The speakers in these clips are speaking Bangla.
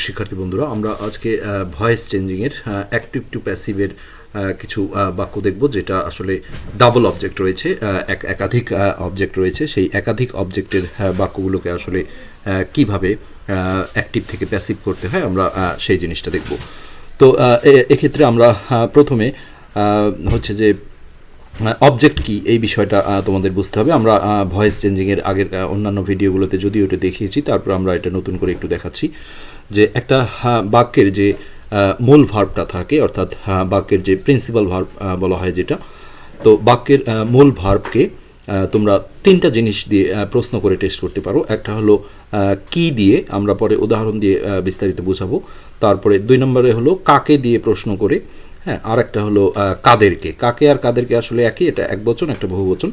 শিক্ষার্থী বন্ধুরা, আমরা আজকে ভয়েস চেঞ্জিংয়ের অ্যাক্টিভ টু প্যাসিভের কিছু বাক্য দেখব, যেটা আসলে ডাবল অবজেক্ট রয়েছে, একাধিক অবজেক্ট রয়েছে। সেই একাধিক অবজেক্টের বাক্যগুলোকে আসলে কিভাবে অ্যাক্টিভ থেকে প্যাসিভ করতে হয় আমরা সেই জিনিসটা দেখব। তো এক্ষেত্রে আমরা প্রথমে হচ্ছে যে অবজেক্ট কি এই বিষয়টা তোমাদের বুঝতে হবে। আমরা ভয়েস চেঞ্জিংয়ের আগের অন্যান্য ভিডিওগুলোতে যদিও এটা দেখিয়েছি, তারপর আমরা এটা নতুন করে একটু দেখাচ্ছি যে একটা বাক্যের যে মূল ভার্বটা থাকে, অর্থাৎ বাক্যের যে প্রিন্সিপাল ভার্ব বলা হয় যেটা, তো বাক্যের মূল ভার্বকে তোমরা তিনটা জিনিস দিয়ে প্রশ্ন করে টেস্ট করতে পারো। একটা হলো কি দিয়ে, আমরা পরে উদাহরণ দিয়ে বিস্তারিত বোঝাবো। তারপরে 2 নম্বরে হলো কাকে দিয়ে প্রশ্ন করে, হ্যাঁ। আর একটা হলো কাদেরকে। কাকে আর কাদেরকে আসলে একই, এটা একবচন একটা বহুবচন।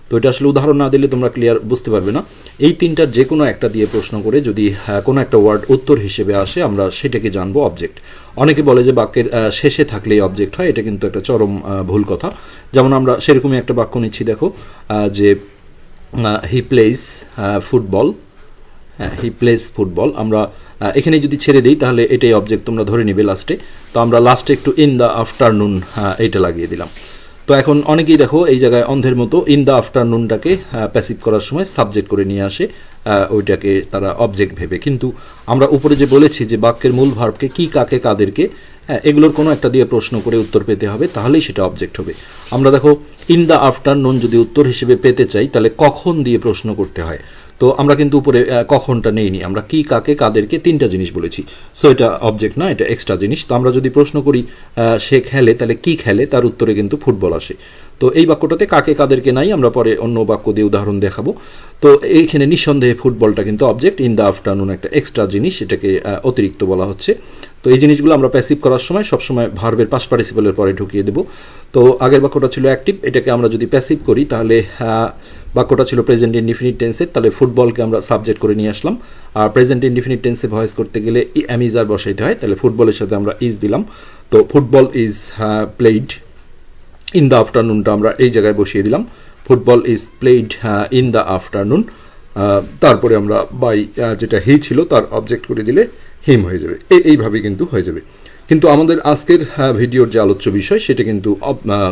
তো এটা আসলে উদাহরণ না দিলে তোমরা ক্লিয়ার বুঝতে পারবে না। এই তিনটার যে কোনো একটা দিয়ে প্রশ্ন করে যদি কোনো একটা ওয়ার্ড উত্তর হিসেবে আসে, আমরা সেটাকে জানবো অবজেক্ট। অনেকে বলে যে বাক্যের শেষে থাকলেই অবজেক্ট হয়, এটা কিন্তু একটা চরম ভুল কথা। যেমন আমরা সেরকমই একটা বাক্য নিচ্ছি, দেখো যে হি প্লেস ফুটবল, হ্যাঁ, হি প্লেস ফুটবল। আমরা এখানে যদি ছেড়ে দিই তাহলে এটাই অবজেক্ট তোমরা ধরে নিবে লাস্টে। তো আমরা লাস্টে একটু ইন দ্য আফটারনুন এইটা লাগিয়ে দিলাম। তো এখন অনেকেই দেখো এই জায়গায় অন্ধের মতো ইন দ্য আফটারনুনটাকে প্যাসিভ করার সময় সাবজেক্ট করে নিয়ে আসে, ওইটাকে তারা অবজেক্ট ভেবে। কিন্তু আমরা উপরে যে বলেছি যে বাক্যের মূল ভার্বকে কি, কাকে, কাদেরকে, হ্যাঁ, এগুলোর কোনো একটা দিয়ে প্রশ্ন করে উত্তর পেতে হবে, তাহলেই সেটা অবজেক্ট হবে। আমরা দেখো ইন দ্য আফটারনুন যদি উত্তর হিসেবে পেতে চাই তাহলে কখন দিয়ে প্রশ্ন করতে হয়। তো আমরা কিন্তু উপরে কখনটা নেইনি, আমরা কি, কাকে, কাদেরকে তিনটা জিনিস বলেছি। সো এটা অবজেক্ট না, এটা এক্সট্রা জিনিস। তো আমরা যদি প্রশ্ন করি সে খেলে, তাহলে কি খেলে, তার উত্তরে কিন্তু ফুটবল আসে। তো এই বাক্যটাতে কাকে কাদেরকে নাই, আমরা পরে অন্য বাক্য দিয়ে উদাহরণ দেখাবো। তো এইখানে নিঃসন্দেহে ফুটবলটা কিন্তু অবজেক্ট। ইন দ্য আফটারনুন একটা এক্সট্রা জিনিস, এটাকে অতিরিক্ত বলা হচ্ছে। তো এই জিনিসগুলো আমরা প্যাসিভ করার সময় সবসময় ভার্বের পাস্ট পার্টিসিপলের পরে ঢুকিয়ে দেবো। তো আগের বাক্যটা ছিল অ্যাক্টিভ, এটাকে আমরা যদি প্যাসিভ করি তাহলে বাক্যটা ছিল প্রেজেন্ট ইনডিফিনিট টেন্সের, তাহলে ফুটবলকে আমরা সাবজেক্ট করে নিয়ে আসলাম। আর প্রেজেন্ট ইনডিফিনিট টেন্সে ভয়েস করতে গেলে ইজ আর বসাইতে হয়, তাহলে ফুটবলের সাথে আমরা ইজ দিলাম। তো football is played in the আফটারনুনটা আমরা এই জায়গায় বসিয়ে দিলাম, football is played in the afternoon. তারপরে আমরা বাই যেটা হি ছিল তার অবজেক্ট করে দিলে হিম হয়ে যাবে। এইভাবে কিন্তু হয়ে যাবে। কিন্তু আমাদের আজকের ভিডিওর যে আলোচ্য বিষয় সেটা কিন্তু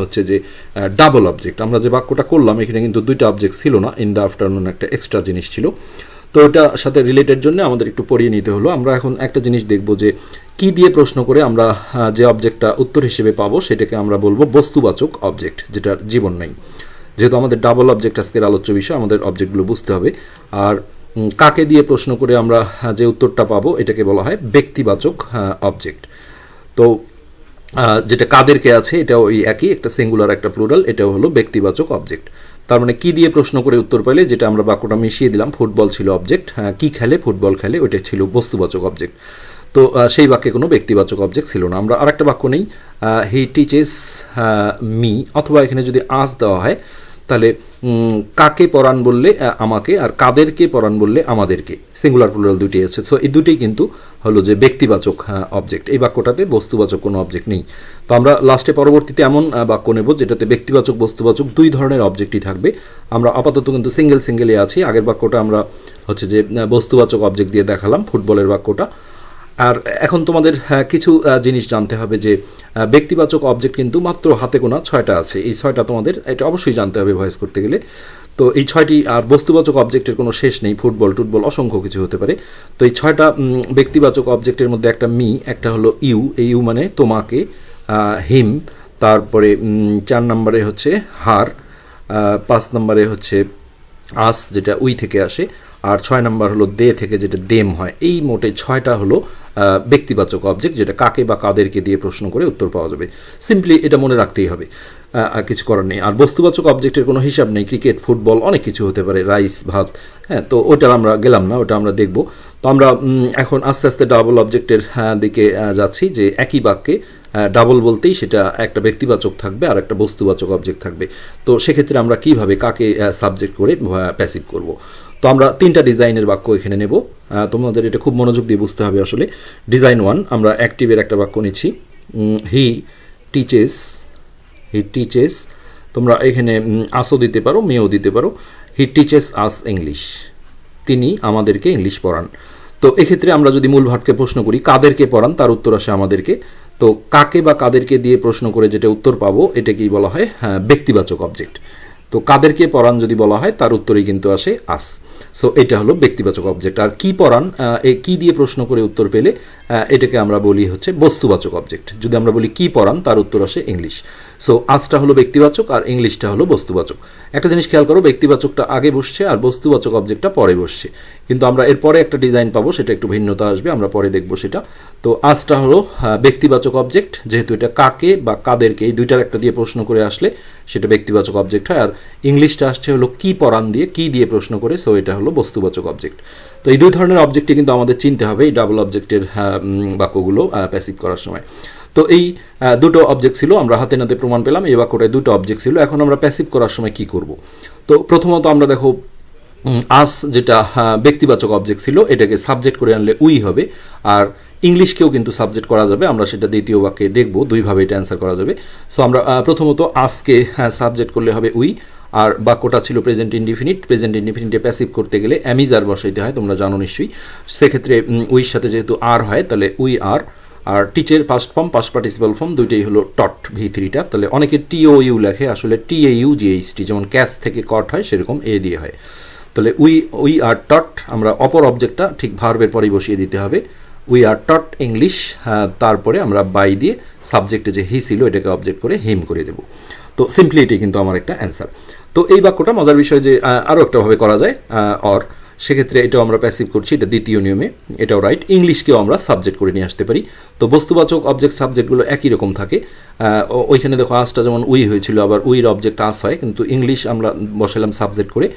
হচ্ছে যে ডাবল অবজেক্ট। আমরা যে বাক্যটা করলাম এখানে কিন্তু দুইটা অবজেক্ট ছিল না, ইন দ্য আফটারনুন একটা এক্সট্রা জিনিস ছিল। তো ওটার সাথে রিলেটেড জন্য আমাদের একটু পড়িয়ে নিতে হলো। আমরা এখন একটা জিনিস দেখব যে কি দিয়ে প্রশ্ন করে আমরা যে অবজেক্টটা উত্তর হিসেবে পাবো সেটাকে আমরা বলবো বস্তুবাচক অবজেক্ট, যেটার জীবন নেই। যেহেতু আমাদের ডাবল অবজেক্ট আজকের আলোচ্য বিষয়, আমাদের অবজেক্টগুলো বুঝতে হবে। আর কাকে দিয়ে প্রশ্ন করে আমরা যে উত্তরটা পাবো এটাকে বলা হয় ব্যক্তিবাচক অবজেক্ট। তো যেটা কাদেরকে আছে এটাও ওই একই, একটা সিঙ্গুলার একটা প্লুরাল, এটাও হলো ব্যক্তিবাচক অবজেক্ট। তার মানে কি দিয়ে প্রশ্ন করে উত্তর পাইলে, যেটা আমরা বাক্যটা মিশিয়ে দিলাম, ফুটবল ছিল অবজেক্ট, কি খেলে, ফুটবল খেলে, ওইটা ছিল বস্তুবাচক অবজেক্ট। তো সেই বাক্যে কোনো ব্যক্তিবাচক অবজেক্ট ছিল না। আমরা আরেকটা বাক্য নেই, হি টিচেস মি, অথবা এখানে যদি আজ দেওয়া হয় তাহলে কাকে পড়ান বললে আমাকে, আর কাদেরকে পড়ান বললে আমাদেরকে, সিঙ্গুলার প্লুরাল দুটি আছে। সো এই দুটোই কিন্তু হলো যে ব্যক্তিবাচক অবজেক্ট। এই বাক্যটাতে বস্তুবাচক কোনো অবজেক্ট নেই। তো আমরা লাস্টে পরবর্তীতে এমন বাক্য নেব যেটাতে ব্যক্তিবাচক বস্তুবাচক দুই ধরনের অবজেক্টই থাকবে। আমরা আপাতত কিন্তু সিঙ্গেলে আছি। আগের বাক্যটা আমরা হচ্ছে যে বস্তুবাচক অবজেক্ট দিয়ে দেখালাম, ফুটবলের বাক্যটা। আর এখন তোমাদের কিছু জিনিস জানতে হবে যে ব্যক্তিবাচক অবজেক্ট কিন্তু মাত্র হাতে গোনা 6টা আছে। এই 6টা তোমাদের এটা অবশ্যই জানতে হবে ভয়েস করতে গেলে। তো এই 6টি, আর বস্তুবাচক অবজেক্টের কোনো শেষ নেই, ফুটবল টুটবল অসংখ্য কিছু হতে পারে। তো এই 6টা ব্যক্তিবাচক অবজেক্টের মধ্যে একটা মি, একটা হলো ইউ, এই ইউ মানে তোমাকে, হিম, তারপরে 4 নম্বরে হচ্ছে হার, 5 নম্বরে হচ্ছে আস যেটা উই থেকে আসে, আর 6 নম্বর হলো দে থেকে যেটা দেম হয়। এই মোটে 6টা হলো ব্যক্তিবাচক অবজেক্ট, যেটা কাকে বা কাদেরকে দিয়ে প্রশ্ন করে উত্তর পাওয়া যাবে। সিম্পলি এটা মনে রাখতেই হবে, কিছু করার নেই। আর বস্তুবাচক অবজেক্টের কোনো হিসাব নেই, ক্রিকেট, ফুটবল, অনেক কিছু হতে পারে, রাইস, ভাত, হ্যাঁ। তো ওটা আমরা গেলাম না, ওটা আমরা দেখব। তো আমরা এখন আস্তে আস্তে ডাবল অবজেক্টের দিকে যাচ্ছি, যে একই বাক্যে ডাবল বলতেই সেটা একটা ব্যক্তিবাচক থাকবে আর একটা বস্তুবাচক অবজেক্ট থাকবে। তো সেক্ষেত্রে আমরা কিভাবে কাকে সাবজেক্ট করে প্যাসিভ করব। তো আমরা 3টা ডিজাইনের বাক্য এখানে নেব, তোমাদের এটা খুব মনোযোগ দিয়ে বুঝতে হবে আসলে। ডিজাইন 1, আমরা অ্যাক্টিভের একটা বাক্য নিচ্ছি, হি টিচেস, তোমরা এখানে আসও দিতে পারো, মেয়েও দিতে পারো। হি টিচেস আস ইংলিশ, তিনি আমাদেরকে ইংলিশ পড়ান। তো এক্ষেত্রে আমরা যদি মূল ভাটকে প্রশ্ন করি কাদেরকে পড়ান, তার উত্তর আসে আমাদেরকে। তো কাকে বা কাদেরকে দিয়ে প্রশ্ন করে যেটা উত্তর পাবো এটাকেই বলা হয় ব্যক্তিবাচক অবজেক্ট। তো কাদেরকে পড়ান যদি বলা হয় তার উত্তরেই কিন্তু আসে আস। সো এটা হলো ব্যক্তিবাচক অবজেক্ট। আর কি পড়ান, এই কি দিয়ে প্রশ্ন করে উত্তর পেলে এটাকে আমরা বলি হচ্ছে বস্তুবাচক অবজেক্ট। যদি আমরা বলি কি পড়ান তার উত্তর আসে ইংলিশ। সো আসটা হলো ব্যক্তিবাচক আর ইংলিশটা হলো বস্তুবাচক। একটা জিনিস খেয়াল করো, ব্যক্তিবাচকটা আগে বসছে আর বস্তুবাচক অবজেক্টটা পরে বসছে, কিন্তু আমরা এরপরে একটা ডিজাইন পাবো, সেটা একটু ভিন্নতা আসবে, আমরা পরে দেখবো সেটা। তো আসটা হলো ব্যক্তিবাচক অবজেক্ট, যেহেতু এটা কাকে বা কাদেরকে এই দুইটার একটা দিয়ে প্রশ্ন করে আসলে সেটা ব্যক্তিবাচক অবজেক্ট হয়। আর ইংলিশটা আসছে হলো কি পড়ান দিয়ে, কি দিয়ে প্রশ্ন করে, সো এটা হলো বস্তুবাচক অবজেক্ট। তো এই দুই ধরনের অবজেক্টই কিন্তু আমাদের চিনতে হবে এই ডাবল অবজেক্টের বাক্যগুলো প্যাসিভ করার সময়। তো এই দুটো অবজেক্ট ছিল, আমরা হাতে নাতে প্রমাণ পেলাম এই বাক্যটায় দুটো অবজেক্ট ছিল। এখন আমরা প্যাসিভ করার সময় কি করব? তো প্রথমত আমরা দেখো আস যেটা ব্যক্তিবাচক অবজেক্ট ছিল এটাকে সাবজেক্ট করে আনলে উই হবে, আর ইংলিশকেও কিন্তু সাবজেক্ট করা যাবে। আমরা সেটা দ্বিতীয় বাক্যে দেখব, দুইভাবে এটা অ্যান্সার করা যাবে। সো আমরা প্রথমত আসকে সাবজেক্ট করলে হবে উই, আর বাক্যটা ছিল প্রেজেন্ট ইনডিফিনিট। প্রেজেন্ট ইনডিফিনিটে প্যাসিভ করতে গেলে অ্যামিজার বসাইতে হয়, তোমরা জানো নিশ্চয়ই। সেক্ষেত্রে উইর সাথে যেহেতু আর হয় তাহলে উই আর, আর টিচের first form past participle form দুইটাই হলো টট ভি3টা। তাহলে অনেকে টিও ইউ লেখে, আসলে টিএইউ জিএইচটি, যেমন ক্যাশ থেকে কট হয় সেরকম এ দিয়ে হয়। তাহলে উই আর টট, আমরা অপর অবজেক্টটা ঠিক ভার্বের পরেই বসিয়ে দিতে হবে। উই আর টট ইংলিশ, তারপরে আমরা বাই দিয়ে সাবজেক্টে যে হি ছিল এটাকে অবজেক্ট করে হিম করে দেবো। তো সিম্পলি এটি কিন্তু আমার একটা অ্যান্সার। তো এই বাক্যটা মজার বিষয় যে আরও একটাভাবে করা যায়, অর, সেক্ষেত্রে এটাও আমরা প্যাসিভ করছি, এটা দ্বিতীয় নিয়মে, এটাও রাইট। ইংলিশকেও আমরা সাবজেক্ট করে নিয়ে আসতে পারি। তো বস্তুবাচক অবজেক্ট সাবজেক্টগুলো একই রকম থাকে। ওইখানে দেখো আসটা যেমন উই হয়েছিল, আবার উইর অবজেক্ট আস হয়, কিন্তু ইংলিশ আমরা বসালাম সাবজেক্ট করে।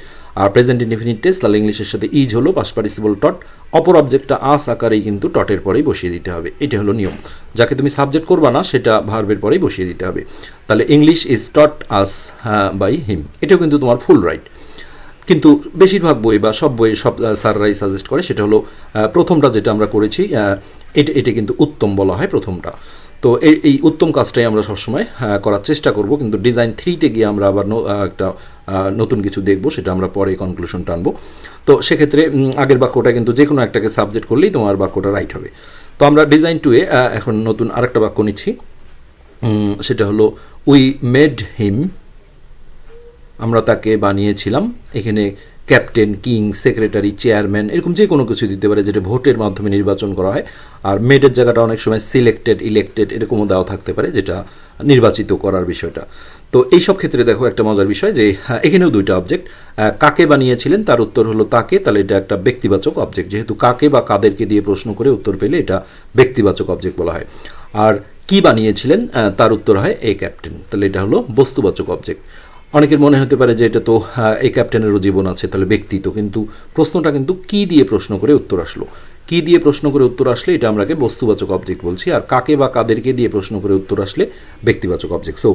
আর প্রেজেন্ট ইনডিফিনিট টেন্স তাহলে ইংলিশের সাথে ইজ হলো পাস্ট পার্টিসিপল টট, অপর অবজেক্টটা আস আকারেই কিন্তু টটের পরেই বসিয়ে দিতে হবে। এটা হলো নিয়ম, যাকে তুমি সাবজেক্ট করবা না সেটা ভার্বের পরেই বসিয়ে দিতে হবে। তাহলে English is taught us by him, এটাও কিন্তু তোমার ফুল রাইট। কিন্তু বেশিরভাগ বই বা সব বই সব স্যাররাই সাজেস্ট করে সেটা হলো প্রথমটা যেটা আমরা করেছি, এটা কিন্তু উত্তম বলা হয় প্রথমটা। তো এই উত্তম কাজটাই আমরা সবসময় করার চেষ্টা করব, কিন্তু ডিজাইন 3তে গিয়ে আমরা আবার একটা নতুন কিছু দেখব, সেটা আমরা পরে কনক্লুশন টানবো। তো সেক্ষেত্রে আগের বাক্যটা কিন্তু যে কোনো একটাকে সাবজেক্ট করলেই তোমার বাক্যটা রাইট হবে। তো আমরা ডিজাইন 2-এ এখন নতুন আরেকটা বাক্য নিচ্ছি, সেটা হলো উই মেড হিম, আমরা তাকে বানিয়েছিলাম। এখানে ক্যাপ্টেন, কিং, সেক্রেটারি, চেয়ারম্যান এরকম যে কোনো কিছু দিতে পারে যেটা ভোটের মাধ্যমে নির্বাচন করা হয়। আর মেডের জায়গাটা অনেক সময় সিলেক্টেড, ইলেক্টেড এরকমও দেওয়া থাকতে পারে, যেটা নির্বাচিত করার বিষয়টা। তো এইসব ক্ষেত্রে দেখো একটা মজার বিষয় যে এখানেও দুইটা অবজেক্ট। কাকে বানিয়েছিলেন তার উত্তর হলো তাকে, তাহলে এটা একটা ব্যক্তিবাচক অবজেক্ট, যেহেতু কাকে বা কাদেরকে দিয়ে প্রশ্ন করে উত্তর পেলে এটা ব্যক্তিবাচক অবজেক্ট বলা হয়। আর কি বানিয়েছিলেন তার উত্তর হয় এ ক্যাপ্টেন, তাহলে এটা হলো বস্তুবাচক অবজেক্ট। অনেকের মনে হতে পারে যে এটা তো এই ক্যাপ্টেনেরও জীবন আছে, তাহলে ব্যক্তি তো, কিন্তু প্রশ্নটা কিন্তু কি দিয়ে প্রশ্ন করে উত্তর আসলো, কি দিয়ে প্রশ্ন করে উত্তর আসলে এটা আমরাকে বস্তুবাচক অবজেক্ট বলছি, আর কাকে বা কাদেরকে দিয়ে প্রশ্ন করে উত্তর আসলে ব্যক্তিবাচক অবজেক্ট। সো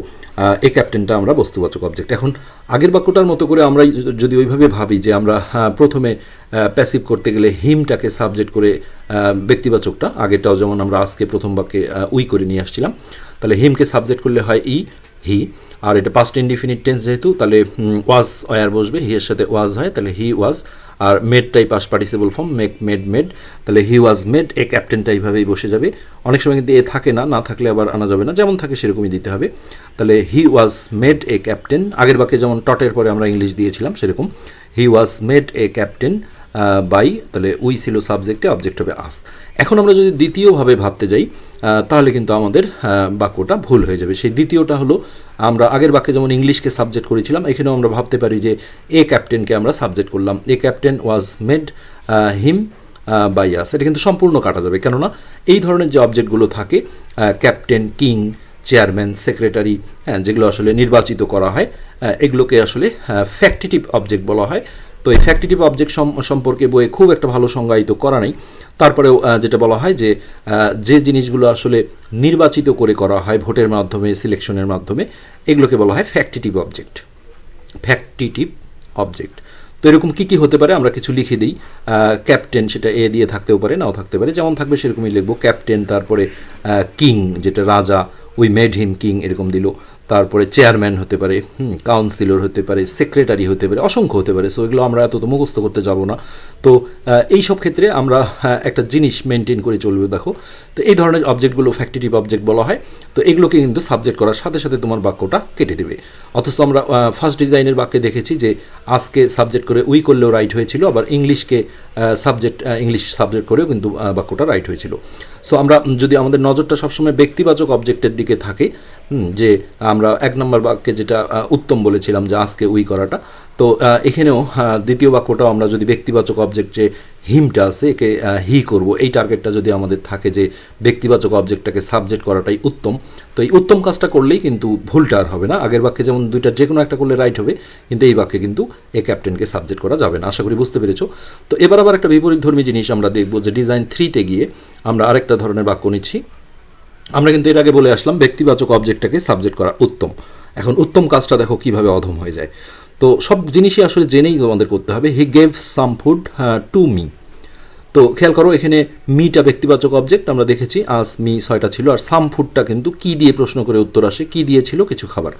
এই ক্যাপ্টেনটা আমরা বস্তুবাচক অবজেক্ট। এখন আগের বাক্যটার মতো করে আমরা যদি ওইভাবে ভাবি যে আমরা প্রথমে প্যাসিভ করতে গেলে হিমটাকে সাবজেক্ট করে ব্যক্তিবাচকটা, আগেরটাও যেমন আমরা আজকে প্রথম বাক্যে উই করে নিয়ে আসছিলাম, তাহলে হিমকে সাবজেক্ট করলে হয় ই, হি। আর এটা পাস্ট ইনডিফিনিট টেন্স যেহেতু, তাহলে ওয়াজ ওয়ার বসবে, হি এর সাথে ওয়াজ হয়, তাহলে হি ওয়াজ। আর মেডটাই past participle form, make, made, made, তাহলে হি ওয়াজ মেড। এ ক্যাপ্টেনটা এইভাবেই বসে যাবে। অনেক সময় কিন্তু এ থাকে না, না থাকলে আবার আনা যাবে না, যেমন থাকে সেরকমই দিতে হবে। তাহলে he was made a captain, আগের বাক্যে যেমন টটের পরে আমরা ইংলিশ দিয়েছিলাম সেরকম he was made a captain by, তাহলে উই ছিল সাবজেক্টে, অবজেক্ট হবে আস। এখন আমরা যদি দ্বিতীয়ভাবে ভাবতে যাই তাহলে কিন্তু আমাদের বাক্যটা ভুল হয়ে যাবে। সেই দ্বিতীয়টা হলো, আমরা আগের বাক্যে যেমন ইংলিশকে সাবজেক্ট করেছিলাম, এখানেও আমরা ভাবতে পারি যে এ ক্যাপ্টেনকে আমরা সাবজেক্ট করলাম, a captain was made him by us. এটা কিন্তু সম্পূর্ণ কাটা যাবে, কেননা এই ধরনের যে অবজেক্টগুলো থাকে ক্যাপ্টেন, কিং, চেয়ারম্যান, সেক্রেটারি, যেগুলো আসলে নির্বাচিত করা হয়, এগুলোকে আসলে ফ্যাক্টিটিভ অবজেক্ট বলা হয়। তো এই ফ্যাক্টিটিভ অবজেক্ট সম্পর্কে বইয়ে খুব একটা ভালো সংজ্ঞায়িত করা নেই। তারপরেও যেটা বলা হয় যে যে জিনিসগুলো আসলে নির্বাচিত করে করা হয় ভোটের মাধ্যমে, সিলেকশনের মাধ্যমে, এগুলোকে বলা হয় ফ্যাক্টিটিভ অবজেক্ট। Factitive object. তো এরকম কী কী হতে পারে আমরা কিছু লিখে দিই। ক্যাপ্টেন, সেটা এ দিয়ে থাকতেও পারে, নাও থাকতে পারে, যেমন থাকবে সেরকমই লিখবো। ক্যাপ্টেন, তারপরে কিং যেটা রাজা, উই মেড হিম কিং এরকম দিল। তারপরে চেয়ারম্যান হতে পারে, কাউন্সিলর হতে পারে, সেক্রেটারি হতে পারে, অসংখ্য হতে পারে। সো এগুলো আমরা এত তো মুখস্থ করতে যাব না। তো এই সব ক্ষেত্রে আমরা একটা জিনিস মেনটেন করে চলবে। দেখো, তো এই ধরনের অবজেক্টগুলো ফ্যাক্টিটিভ অবজেক্ট বলা হয়। তো এগুলোকে কিন্তু সাবজেক্ট করার সাথে সাথে তোমার বাক্যটা কেটে দেবে। অথচ আমরা ফার্স্ট ডিজাইনের বাক্যে দেখেছি যে আজকে সাবজেক্ট করে উই করলেও রাইট হয়েছিল, আবার ইংলিশকে ইংলিশ সাবজেক্ট করেও কিন্তু বাক্যটা রাইট হয়েছিল। সো আমরা যদি আমাদের নজরটা সবসময় ব্যক্তিবাচক অবজেক্টের দিকে থাকে, যে আমরা 1 নম্বর বাক্যে যেটা উত্তম বলেছিলাম যে আজকে উই করাটা, তো এখানেও দ্বিতীয় বাক্যটাও আমরা যদি ব্যক্তিবাচক অবজেক্ট যে হিমটা আছে একে হি করব, এই টার্গেটটা যদি আমাদের থাকে যে ব্যক্তিবাচক অবজেক্টটাকে সাবজেক্ট করাটাই উত্তম, তো এই উত্তম কাজটা করলেই কিন্তু ভুলটা আর হবে না। আগের বাক্যে যেমন দুইটা যে কোনো একটা করলে রাইট হবে, কিন্তু এই বাক্যে কিন্তু এ ক্যাপ্টেনকে সাবজেক্ট করা যাবে না। আশা করি বুঝতে পেরেছো। তো এবার আবার একটা বিপরীতধর্মী জিনিস আমরা দেখব যে ডিজাইন 3-তে গিয়ে আমরা আরেকটা ধরনের বাক্য নিচ্ছি। আমরা কিন্তু এর আগে বলে আসলাম ব্যক্তিবাচক অবজেক্টটাকে সাবজেক্ট করা উত্তম। এখন উত্তম কাজটা দেখো কিভাবে অধম হয়ে যায়। তো সব জিনিসই আসলে জেনেই তোমাদের করতে হবে। He gave some food to me. তো খেয়াল করো, এখানে মিটা ব্যক্তিবাচক অবজেক্ট আমরা দেখেছি, আজ মি 6টা ছিল, আর সাম ফুডটা কিন্তু কি দিয়ে প্রশ্ন করে উত্তর আসে, কি দিয়েছিল, কিছু খাবার,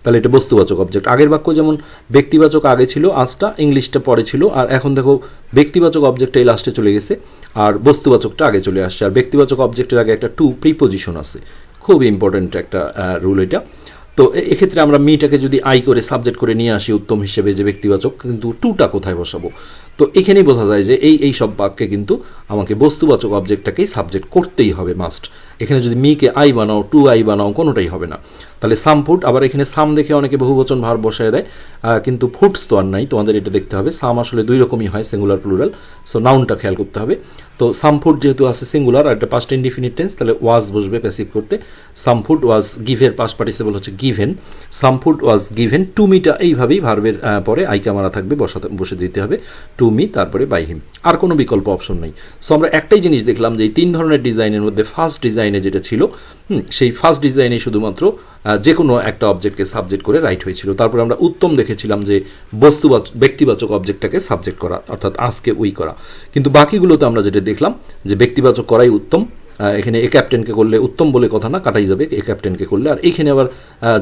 তাহলে এটা বস্তুবাচক অবজেক্ট। আগের বাক্য যেমন ব্যক্তিবাচক আগে ছিল, আজটা ইংলিশটা পরে ছিল, আর এখন দেখো ব্যক্তিবাচক অবজেক্টটা এই লাস্টে চলে গেছে আর বস্তুবাচকটা আগে চলে আসছে। আর ব্যক্তিবাচক অবজেক্টের আগে একটা টু প্রিপোজিশন আছে, খুব ইম্পর্টেন্ট একটা রুল এটা। তো এক্ষেত্রে আমরা মিটাকে যদি আই করে সাবজেক্ট করে নিয়ে আসি উত্তম হিসেবে যে ব্যক্তিবাচক, কিন্তু টুটা কোথায় বসাবো? তো এখানেই বোঝা যায় যে এই সব বাক্যে কিন্তু আমাকে বস্তুবাচক অবজেক্টটাকেই সাবজেক্ট করতেই হবে মাস্ট। এখানে যদি মিকে আই বানাও, টু আই বানাও, কোনোটাই হবে না। তাহলে সাম ফুড, আবার এখানে সাম দেখে অনেকে বহুবচন ভার বসায় দেয়, কিন্তু ফুডস তো আর নাই, তোমাদের এটা দেখতে হবে। সাম আসলে দুই রকমই হয়, সিঙ্গুলার প্লুরাল। সো নাউনটা খেয়াল করতে হবে। তো সাম ফুড যেহেতু আছে সিঙ্গুলার আর এটা পাস্ট ইনডিফিনিট টেন্স, তাহলে ওয়াজ বসবে প্যাসিভ করতে। সাম ফুড ওয়াজ গিভের পাস্ট পার্টিসিপল হচ্ছে given. Some food was given to মিটা এইভাবেই ভার্বের পরে আইকা মারা থাকবে, বসে দিতে হবে টু মি, তারপরে বাই হিম। আর কোনো বিকল্প অপশন নেই। সো আমরা একটাই জিনিস দেখলাম যে এই 3 ধরনের ডিজাইনের মধ্যে ফার্স্ট ডিজাইনে যেটা ছিল, সেই ফার্স্ট ডিজাইনে শুধুমাত্র যে কোনো একটা অবজেক্টকে সাবজেক্ট করে রাইট হয়েছিল। তারপরে আমরা উত্তম দেখেছিলাম যে ব্যক্তিবাচক অবজেক্টটাকে সাবজেক্ট করা, অর্থাৎ আজকে উই করা। কিন্তু বাকিগুলোতে আমরা যেটা দেখলাম যে ব্যক্তিবাচক করাই উত্তম। এখানে এ ক্যাপ্টেনকে করলে উত্তম বলে কথা না, কাটাই যাবে এ ক্যাপ্টেনকে করলে। আর এইখানে আবার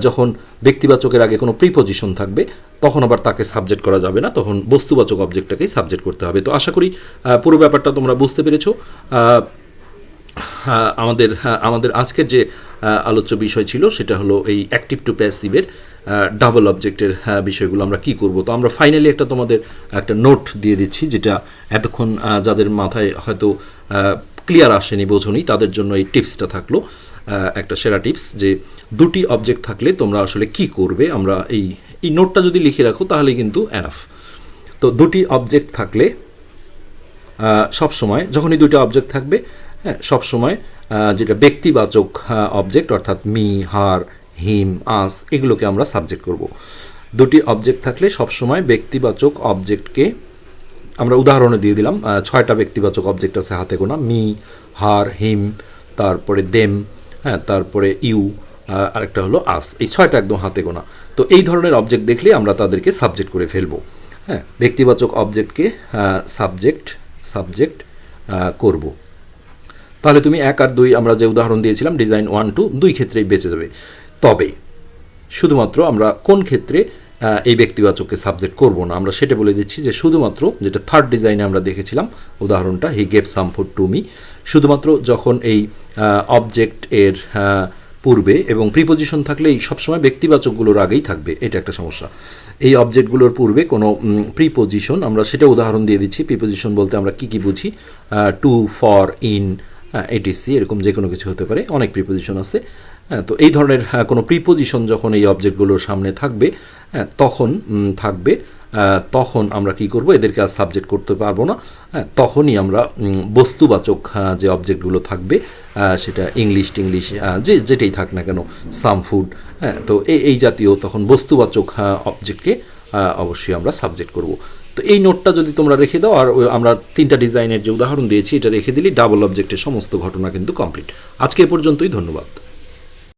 যখন ব্যক্তিবাচকের আগে কোনো প্রিপোজিশন থাকবে তখন আবার তাকে সাবজেক্ট করা যাবে না, তখন বস্তুবাচক অবজেক্টটাকেই সাবজেক্ট করতে হবে। তো আশা করি পুরো ব্যাপারটা তোমরা বুঝতে পেরেছো। আমাদের আজকের যে আলোচ্য বিষয় ছিল সেটা হলো এই অ্যাক্টিভ টু প্যাসিভের ডাবল অবজেক্টের বিষয়গুলো আমরা কি করব। তো আমরা ফাইনালি তোমাদের একটা নোট দিয়ে দিচ্ছি, যেটা এতক্ষণ যাদের মাথায় হয়তো ক্লিয়ার আসেনি, বোঝনি, তাদের জন্য এই টিপসটা থাকলো, একটা সেরা টিপস, যে দুটি অবজেক্ট থাকলে তোমরা আসলে কি করবে। আমরা এই নোটটা যদি লিখে রাখো তাহলে কিন্তু এনাফ। তো দুটি অবজেক্ট থাকলে সবসময়, যখনই দুটো অবজেক্ট থাকবে, হ্যাঁ, সবসময় যেটা ব্যক্তিবাচক অবজেক্ট অর্থাৎ মি, হার, হিম, আস, এগুলোকে আমরা সাবজেক্ট করব। দুটি অবজেক্ট থাকলে সবসময় ব্যক্তিবাচক অবজেক্টকে আমরা উদাহরণে দিয়ে দিলাম। 6টা ব্যক্তিবাচক অবজেক্ট আছে হাতে গোনা, মি, হার, হিম, তারপরে দেম, হ্যাঁ, তারপরে ইউ, আরেকটা হলো আস। এই 6টা একদম হাতে গোনা। তো এই ধরনের অবজেক্ট দেখলে আমরা তাদেরকে সাবজেক্ট করে ফেলবো। হ্যাঁ, ব্যক্তিবাচক অবজেক্টকে সাবজেক্ট করব। তাহলে তুমি 1 আর 2 আমরা যে উদাহরণ দিয়েছিলাম ডিজাইন 1, 2, 2 ক্ষেত্রেই বেঁচে যাবে। তবে শুধুমাত্র আমরা কোন ক্ষেত্রে এই ব্যক্তিবাচককে সাবজেক্ট করব না, আমরা সেটা বলে দিচ্ছি যে শুধুমাত্র যেটা থার্ড ডিজাইনে আমরা দেখেছিলাম উদাহরণটা, he gave some food to me, শুধুমাত্র যখন এই অবজেক্ট এর পূর্বে এবং প্রিপোজিশন থাকলে এই সবসময় ব্যক্তিবাচকগুলোর আগেই থাকবে, এটা একটা সমস্যা। এই অবজেক্টগুলোর পূর্বে কোনো প্রিপোজিশন, আমরা সেটা উদাহরণ দিয়ে দিচ্ছি। প্রিপোজিশন বলতে আমরা কি বুঝি, টু, ফর, ইন, এটিসি, এরকম যে কোনো কিছু হতে পারে, অনেক প্রিপোজিশন আছে। তো এই ধরনের কোনো প্রিপোজিশন যখন এই অবজেক্টগুলোর সামনে থাকবে, তখন আমরা কি করব, এদেরকে আর সাবজেক্ট করতে পারবো না। তখনই আমরা বস্তুবাচক যে অবজেক্টগুলো থাকবে, সেটা ইংলিশ যেটাই থাক না কেন, সাম ফুড, তো এই জাতীয় তখন বস্তুবাচক অবজেক্টকে অবশ্যই আমরা সাবজেক্ট করব। তো এই নোটটা যদি তোমরা রেখে দাও, আর আমরা 3টা ডিজাইনের যে উদাহরণ দিয়েছি এটা রেখে দিলে ডাবল অবজেক্টের সমস্ত ঘটনা কিন্তু কমপ্লিট। আজকে এ পর্যন্তই, ধন্যবাদ।